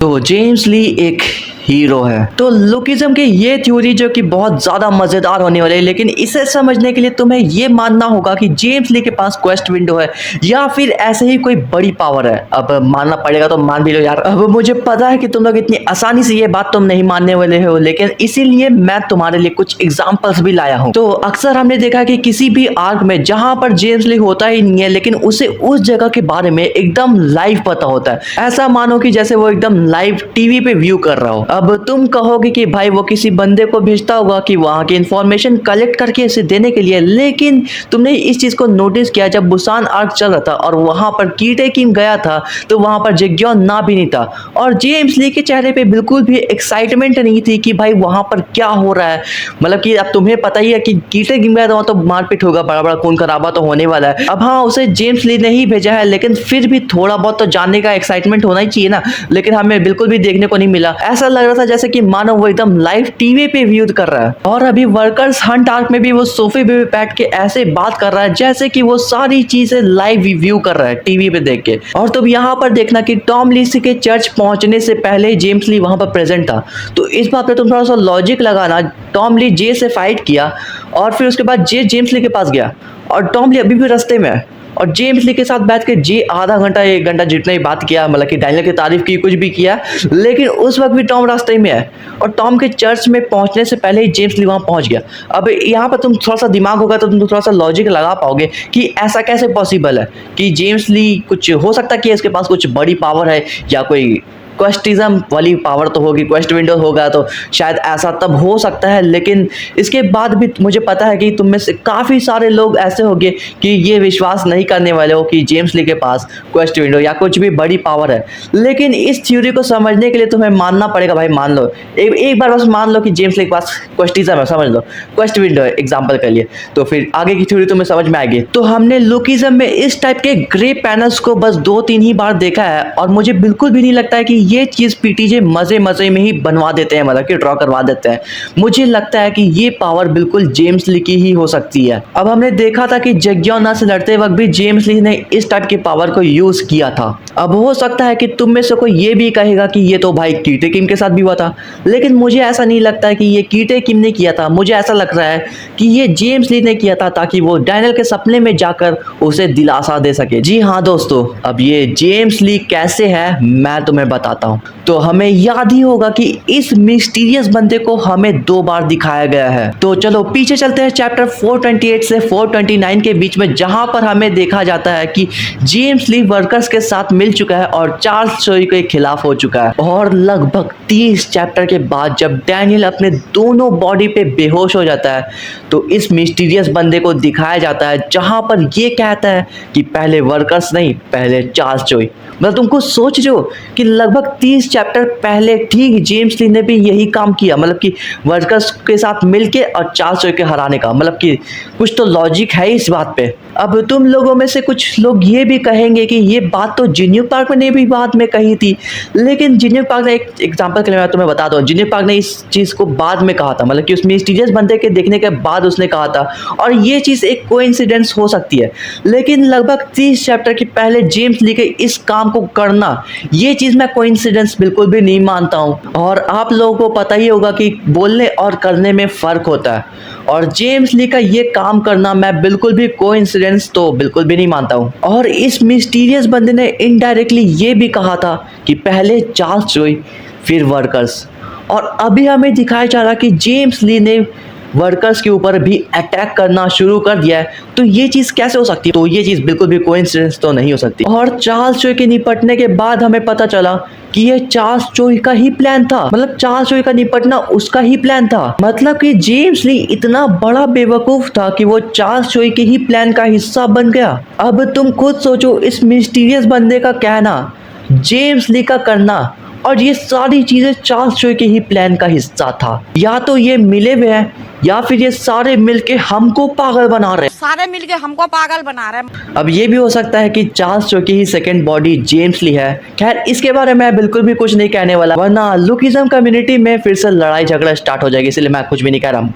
तो जेम्स ली एक हीरो है। तो लुकिज्म की ये थ्योरी जो कि बहुत ज्यादा मजेदार होने वाली है, लेकिन इसे समझने के लिए तुम्हें ये मानना होगा कि जेम्स ली के पास क्वेस्ट विंडो है या फिर ऐसे ही कोई बड़ी पावर है। अब मानना पड़ेगा तो मान भी लो यार। अब मुझे पता है कि तुम लोग इतनी आसानी से ये बात तुम नहीं मानने वाले हो, लेकिन इसीलिए मैं तुम्हारे लिए कुछ एग्जाम्पल्स भी लाया हूँ। तो अक्सर हमने देखा कि किसी भी आर्क में जहां पर जेम्स ली होता ही नहीं है, लेकिन उसे उस जगह के बारे में एकदम लाइव पता होता है। ऐसा मानो कि जैसे वो एकदम लाइव टीवी पे व्यू कर रहा हो। अब तुम कहोगे कि भाई वो किसी बंदे को भेजता होगा कि वहां की इंफॉर्मेशन कलेक्ट करके इसे देने के लिए, लेकिन तुमने इस चीज को नोटिस किया जब बुसान आर्क चल रहा था और वहां पर कीटे किम गया था तो वहां पर जेग्योन ना भी नहीं था और जेम्स ली के चेहरे पे बिल्कुल भी एक्साइटमेंट नहीं थी कि भाई वहां पर क्या हो रहा है। मतलब कि अब तुम्हें पता ही है कि कीटे किम गया था तो मारपीट होगा, बड़ा बड़ा खून खराबा तो होने वाला है। अब हाँ, उसे जेम्स ली ने ही भेजा है, लेकिन फिर भी थोड़ा बहुत तो जानने का एक्साइटमेंट होना ही चाहिए ना, लेकिन हमें बिल्कुल भी देखने को नहीं मिला। ऐसा लग रहा था जैसे कि मानो वो एकदम लाइव टीवी पे व्यू कर रहा है। और अभी वर्कर्स हंट आर्क में भी वो सोफे पे बैठ के ऐसे बात कर रहा है जैसे कि वो सारी चीजें लाइव व्यू कर रहा है टीवी पे देख के। और तुम यहाँ पर देखना कि टॉम ली के चर्च पहुंचने से पहले जेम्स ली वहां पर प्रेजेंट था, तो इस बात पे तुम थोड़ा सा लॉजिक लगाना। टॉम ली जे से फाइट किया और फिर उसके बाद जे जेम्स ली के पास गया और टॉम ली अभी भी रास्ते में है और जेम्स ली के साथ बैठ के जे आधा घंटा 1 घंटा जितना ही बात किया, मतलब कि डैनियल की तारीफ की, कुछ भी किया, लेकिन उस वक्त भी टॉम रास्ते में है और टॉम के चर्च में पहुंचने से पहले ही जेम्स ली वहां पहुंच गया। अब यहाँ पर तुम थोड़ा सा दिमाग होगा तो तुम थोड़ा सा लॉजिक लगा पाओगे कि ऐसा कैसे पॉसिबल है कि जेम्स ली, कुछ हो सकता है कि इसके पास कुछ बड़ी पावर है या कोई क्वेस्टिज्म वाली पावर तो होगी, क्वेस्ट विंडो होगा तो शायद ऐसा तब हो सकता है। लेकिन इसके बाद भी मुझे पता है कि तुम में से काफ़ी सारे लोग ऐसे होंगे कि ये विश्वास नहीं करने वाले हो कि जेम्स ली के पास क्वेस्ट विंडो या कुछ भी बड़ी पावर है। लेकिन इस थ्योरी को समझने के लिए तुम्हें मानना पड़ेगा भाई, मान लो एक बार बस मान लो कि जेम्स ली के पास क्वेस्टिज्म है, समझ लो क्वेस्ट विंडो है एग्जाम्पल के लिए, तो फिर आगे की थ्योरी तुम्हें समझ में आएगी। तो हमने लुकिज्म में इस टाइप के ग्रे पैनल्स को बस 2-3 ही बार देखा है और मुझे बिल्कुल भी नहीं लगता है कि ये चीज पीटीजे मजे मजे में ही बनवा देते हैं, मतलब कि ड्रॉ करवा देते हैं। मुझे लगता है कि ये पावर बिल्कुल जेम्स ली की ही हो सकती है। अब हमने देखा था कि जेग्योना से लड़ते वक्त भी जेम्स ली ने इस टाइप की पावर को यूज किया था। अब हो सकता है कि तुम में से कोई ये भी कहेगा कि ये तो भाई कीटे किम के साथ भी हुआ था, लेकिन मुझे ऐसा नहीं लगता है कि ये कीटे किम ने किया था। मुझे ऐसा लग रहा है कि ये जेम्स ली ने किया था ताकि वो डैनियल के सपने में जाकर उसे दिलासा दे सके। जी हाँ दोस्तों, अब ये जेम्स ली कैसे है मैं तुम्हें बताता हूँ। तो हमें याद ही होगा कि इस मिस्टीरियस बंदे को हमें 2 बार दिखाया गया है। तो चलो पीछे चलते हैं चैप्टर 428 से 429 के बीच में, जहां पर हमें देखा जाता है कि जेम्स ली वर्कर्स के साथ मिल चुका है और चार्ल्स चोई के खिलाफ हो चुका है। और लगभग 30 चैप्टर के बाद जब डैनियल अपने दोनों बॉडी पे बेहोश हो जाता है तो इस मिस्टीरियस बंदे को दिखाया जाता है, जहां पर ये कहता है कि पहले वर्कर्स नहीं, पहले चार्ल्स चोई। मतलब तुमको सोच रहे हो कि लगभग 30 चैप्टर पहले ठीक जेम्स ली ने भी यही काम किया, मतलब कि वर्कर्स के साथ मिलके और चार्ल्स चोई के हराने का। मतलब कि कुछ तो लॉजिक है इस बात पे। अब तुम लोगों में से कुछ लोग ये भी कहेंगे कि ये बात तो जिन्यू पार्क ने भी बाद में कही थी, लेकिन जिन्यू पार्क ने, एक एग्जांपल के लिए मैं तुम्हें बता दूं, जिन्यू पार्क ने इस चीज को बाद में कहा था, मतलब कि उस मिस्टीरियस बंदे के देखने के बाद उसने कहा था और ये चीज एक कोइंसिडेंस हो सकती है। लेकिन लगभग 30 चैप्टर के पहले जेम्स ली के इस काम को करना, ये चीज मैं कोइंसिडेंस बिल्कुल भी नहीं मानता हूं। और आप लोगों को पता ही होगा कि बोलने और करने में फर्क होता है, और जेम्स ली का ये काम करना मैं बिल्कुल भी कोइंसिडेंस तो बिल्कुल भी नहीं मानता हूं। और इस मिस्टीरियस बंदे ने इनडायरेक्टली ये भी कहा था कि पहले चार्ल्स चोई फिर वर्कर्स, और अभी हमें दिखाया जा रहा कि जेम्स ली ने वर्कर्स के ऊपर भी अटैक करना शुरू कर दिया है। तो ये चीज कैसे हो सकती है? तो ये चीज बिल्कुल भी कोइंसिडेंस तो नहीं हो सकती। और चार्ल्स चोई के निपटने के बाद हमें पता चला कि ये चार्ल्स चोई का ही प्लान था, मतलब चार्ल्स चोई का निपटना उसका ही प्लान था। मतलब कि जेम्स ली इतना बड़ा बेवकूफ था कि वो चार्ल्स चोई के ही प्लान का हिस्सा बन गया। अब तुम खुद सोचो, इस मिस्टीरियस बंदे का कहना, जेम्स ली का करना, और ये सारी चीजें चार्ल्स चोई के ही प्लान का हिस्सा था। या तो ये मिले हुए हैं या फिर ये सारे मिलके हमको पागल बना रहे हैं। सारे मिलके हमको पागल बना रहे हैं। अब ये भी हो सकता है कि चार्ल्स चोई की ही सेकंड बॉडी जेम्स ली है। खैर, इसके बारे में मैं बिल्कुल भी कुछ नहीं कहने वाला, वरना लुकिज्म कम्युनिटी में फिर से लड़ाई झगड़ा स्टार्ट हो जाएगी, इसलिए मैं कुछ भी नहीं कह रहा हूँ।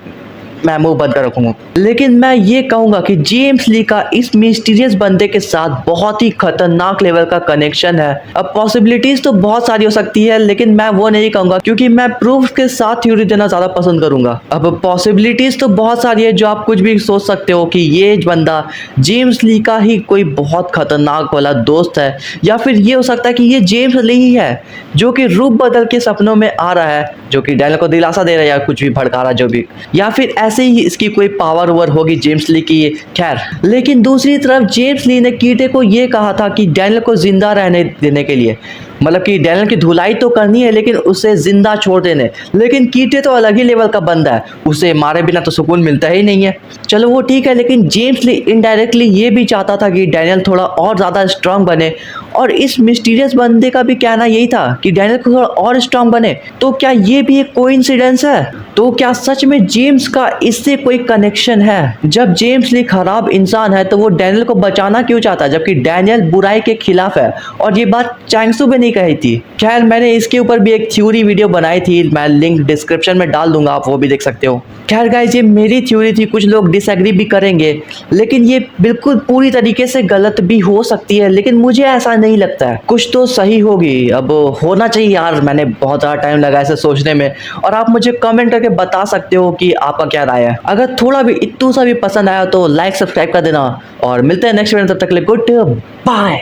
मैं मुंह बंद कर रखूंगा। लेकिन मैं ये कहूंगा कि जेम्स ली का इस मिस्टीरियस बंदे के साथ बहुत ही खतरनाक लेवल का कनेक्शन है। अब पॉसिबिलिटीज तो बहुत सारी हो सकती है, लेकिन मैं वो नहीं कहूंगा क्योंकि मैं प्रूफ के साथ थ्योरी देना ज्यादा पसंद करूंगा। अब पॉसिबिलिटीज तो बहुत सारी है, जो आप कुछ भी सोच सकते हो कि ये बंदा जेम्स ली का ही कोई बहुत खतरनाक वाला दोस्त है, या फिर ये हो सकता है कि ये जेम्स ली ही है जो कि रूप बदल के सपनों में आ रहा है, जो कि डैनियल को दिलासा दे रहा है या कुछ भी भड़का रहा है जो भी, या फिर ऐसे ही इसकी कोई पावर ओवर होगी जेम्स ली की। खैर, लेकिन दूसरी तरफ जेम्स ली ने कीटे को ये कहा था कि डैनियल को जिंदा रहने देने के लिए, मतलब कि डैनियल की धुलाई तो करनी है लेकिन उसे जिंदा छोड़ देने। लेकिन कीटे तो अलग ही लेवल का बंदा है, उसे मारे बिना तो सुकून मिलता ही नहीं है। चलो वो ठीक है, लेकिन जेम्स ली इनडायरेक्टली ये भी चाहता था कि डैनियल थोड़ा और ज़्यादा स्ट्रांग बने, और इस मिस्टीरियस बंदे का भी कहना यही था कि डैनियल को थोड़ा और स्ट्रांग बने। तो क्या ये भी एक कोइंसिडेंस है? तो क्या सच में जेम्स का इससे कोई कनेक्शन है? जब जेम्स ली खराब इंसान है तो वो डैनियल को बचाना क्यों चाहता है, जबकि डैनियल बुराई के खिलाफ है? और ये बात चैंगसू ने नहीं कही थी। खैर, मैंने इसके ऊपर भी एक थ्योरी वीडियो बनाई थी, मैं लिंक डिस्क्रिप्शन में डाल दूंगा, आप वो भी देख सकते हो। खैर गाइस, ये मेरी थ्योरी थी, कुछ लोग डिसएग्री भी करेंगे, लेकिन ये बिल्कुल पूरी तरीके से गलत भी हो सकती है, लेकिन मुझे ऐसा नहीं लगता है, कुछ तो सही होगी। अब होना चाहिए यार, मैंने बहुत ज़्यादा टाइम लगा इसे सोचने में, और आप मुझे कमेंट करके बता सकते हो कि आपका क्या राय है। अगर थोड़ा भी इतना सा भी पसंद आया तो लाइक सब्सक्राइब कर देना, और मिलते हैं नेक्स्ट वीडियो, तब तक के लिए गुड बाय।